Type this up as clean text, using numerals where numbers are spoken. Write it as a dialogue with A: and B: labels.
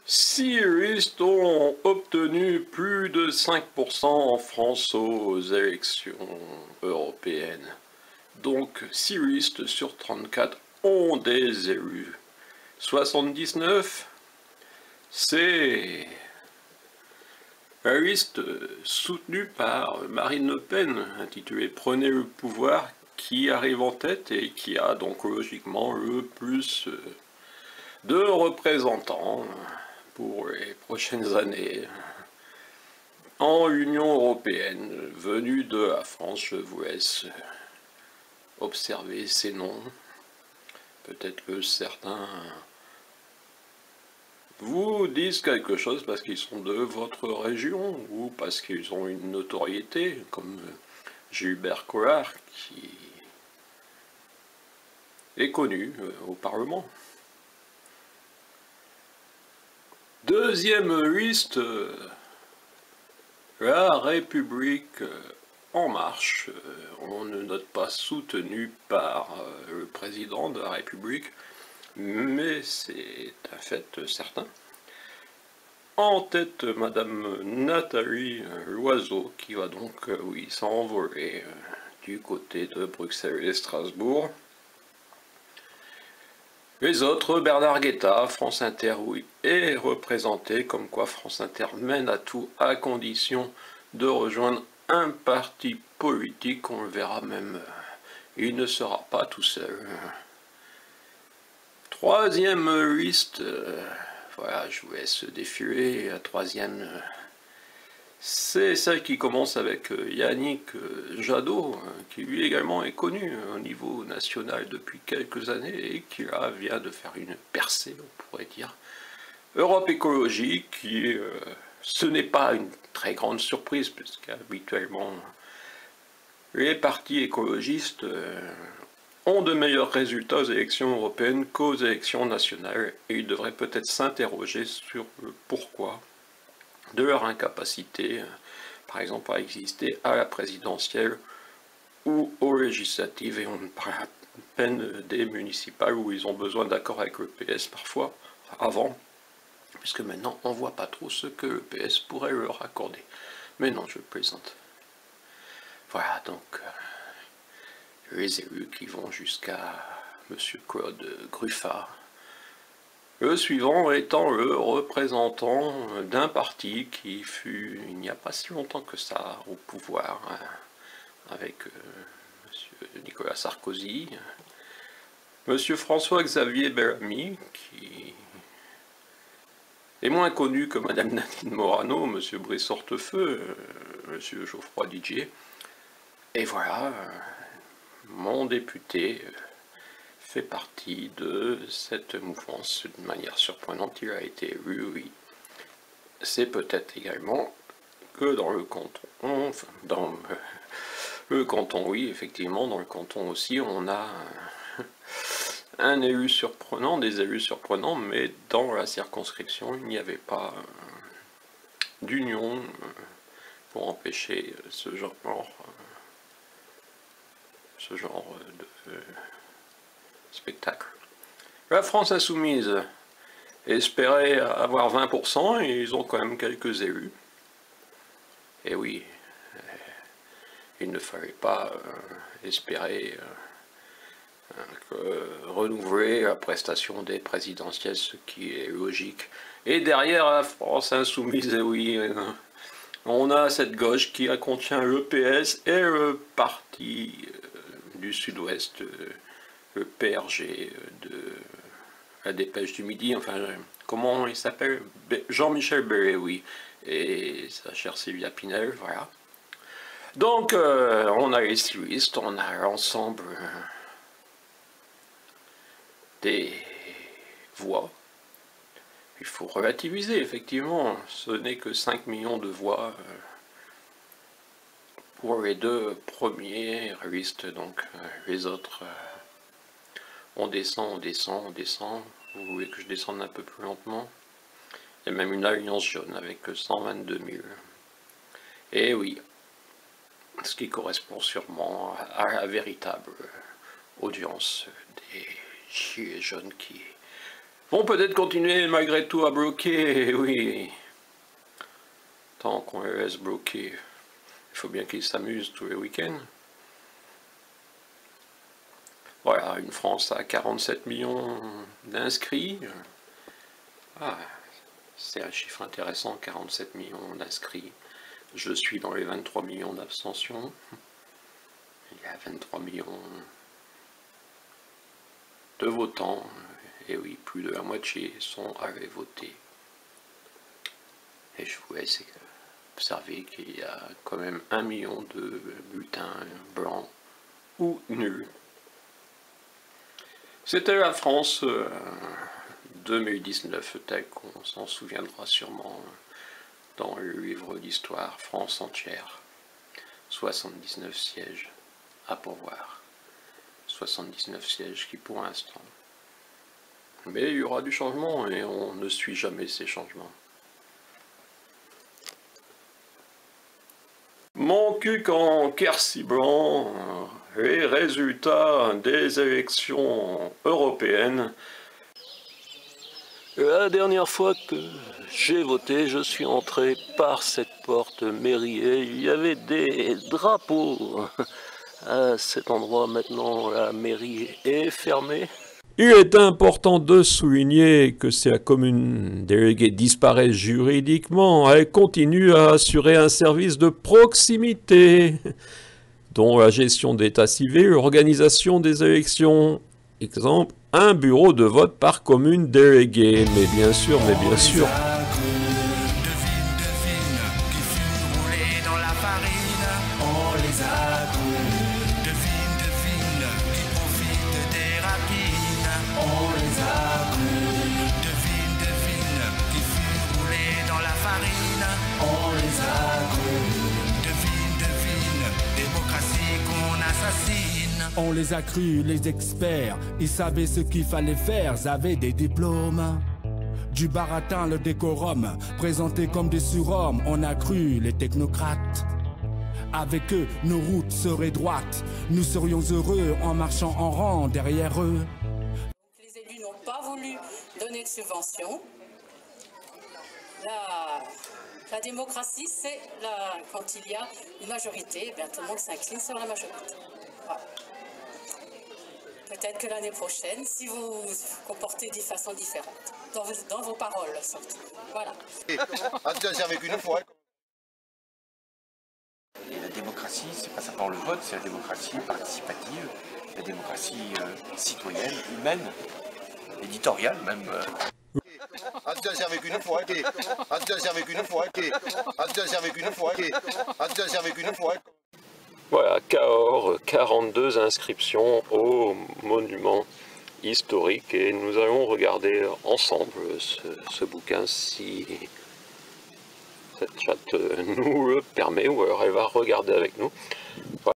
A: 6 listes ont obtenu plus de 5% en France aux élections européennes. Donc 6 listes sur 34 ont des élus. 79, c'est la liste soutenue par Marine Le Pen, intitulée Prenez le pouvoir, qui arrive en tête et qui a donc logiquement le plus de représentants pour les prochaines années en Union européenne. Venus de la France, je vous laisse observer ces noms. Peut-être que certains vous disent quelque chose parce qu'ils sont de votre région ou parce qu'ils ont une notoriété, comme Gilbert Collard, qui est connu au Parlement. Deuxième liste, la République en marche. On ne note pas soutenu par le président de la République, mais c'est un fait certain. En tête, Madame Nathalie Loiseau, qui va donc, oui, s'envoler du côté de Bruxelles et Strasbourg. Les autres, Bernard Guetta, France Inter, oui, est représenté, comme quoi France Inter mène à tout, à condition de rejoindre un parti politique, on le verra même, il ne sera pas tout seul. Troisième liste, voilà, je vous laisse défiler, la troisième, c'est celle qui commence avec Yannick Jadot, qui lui également est connu au niveau national depuis quelques années et qui là vient de faire une percée, on pourrait dire. Europe Écologie, qui ce n'est pas une très grande surprise, puisqu'habituellement les partis écologistes ont de meilleurs résultats aux élections européennes qu'aux élections nationales, et ils devraient peut-être s'interroger sur le pourquoi de leur incapacité, par exemple, à exister à la présidentielle ou aux législatives, et on ne parle à peine des municipales où ils ont besoin d'accord avec le PS parfois, avant, puisque maintenant on ne voit pas trop ce que le PS pourrait leur accorder. Mais non, je plaisante. Voilà donc les élus qui vont jusqu'à M. Claude Gruffat. Le suivant étant le représentant d'un parti qui fut, il n'y a pas si longtemps que ça, au pouvoir, avec M. Nicolas Sarkozy, M. François-Xavier Bellamy, qui est moins connu que Mme Nadine Morano, M. Brice Hortefeux, M. Geoffroy Didier, et voilà, mon député fait partie de cette mouvance. De manière surprenante, il a été élu, oui. C'est peut-être également que dans le canton, enfin, dans le canton, oui, effectivement, dans le canton aussi, on a un élu surprenant, des élus surprenants, mais dans la circonscription, il n'y avait pas d'union pour empêcher ce genre de spectacle. La France Insoumise espérait avoir 20% et ils ont quand même quelques élus. Et oui, il ne fallait pas espérer renouveler la prestation des présidentielles, ce qui est logique. Et derrière la France Insoumise, oui, on a cette gauche qui contient le PS et le parti du Sud-Ouest, le PRG de la Dépêche du Midi, enfin, comment il s'appelle, Jean-Michel Bellé, oui, et sa chère Sylvia Pinel, voilà. Donc, on a les stylistes, on a l'ensemble des voix. Il faut relativiser, effectivement, ce n'est que 5 millions de voix pour les deux premiers listes, donc les autres... on descend, on descend, on descend. Vous voulez que je descende un peu plus lentement? Il y a même une alliance jaune avec 122 000. Et oui, ce qui correspond sûrement à la véritable audience des gilets jaunes qui On peut peut-être continuer malgré tout à bloquer, oui. Tant qu'on les laisse bloquer, il faut bien qu'ils s'amusent tous les week-ends. Voilà, une France à 47 millions d'inscrits. Ah, c'est un chiffre intéressant, 47 millions d'inscrits. Je suis dans les 23 millions d'abstentions. Il y a 23 millions de votants. Et oui, plus de la moitié sont allés voter. Et je vous laisse observer qu'il y a quand même 1 million de bulletins blancs ou nuls. C'était la France 2019, tel qu'on s'en souviendra sûrement dans le livre d'histoire France entière. 79 sièges à pourvoir. 79 sièges qui pour l'instant. Mais il y aura du changement et on ne suit jamais ces changements. Mon cul en Quercy blanc, les résultats des élections européennes. La dernière fois que j'ai voté, je suis entré par cette porte mairie et il y avait des drapeaux. À cet endroit, maintenant, la mairie est fermée. Il est important de souligner que si la commune déléguée disparaît juridiquement, elle continue à assurer un service de proximité, dont la gestion d'état civil, l'organisation des élections. Exemple, un bureau de vote par commune déléguée. Mais bien sûr.
B: On les a crus, les experts, ils savaient ce qu'il fallait faire, ils avaient des diplômes. Du baratin, le décorum, présentés comme des surhommes, on a cru les technocrates. Avec eux, nos routes seraient droites, nous serions heureux en marchant en rang derrière eux.
C: Les élus n'ont pas voulu donner de subventions. La démocratie, c'est quand il y a une majorité, eh bien, tout le monde s'incline sur la majorité. Voilà. Peut-être que l'année prochaine, si vous vous comportez de façon différente, dans vos paroles surtout. Voilà.
D: La démocratie, c'est pas simplement le vote, c'est la démocratie participative, la démocratie citoyenne, humaine, éditoriale même.
A: Voilà, Cahors, 42 inscriptions au monument historique et nous allons regarder ensemble ce bouquin si cette chatte nous le permet ou alors elle va regarder avec nous. Voilà.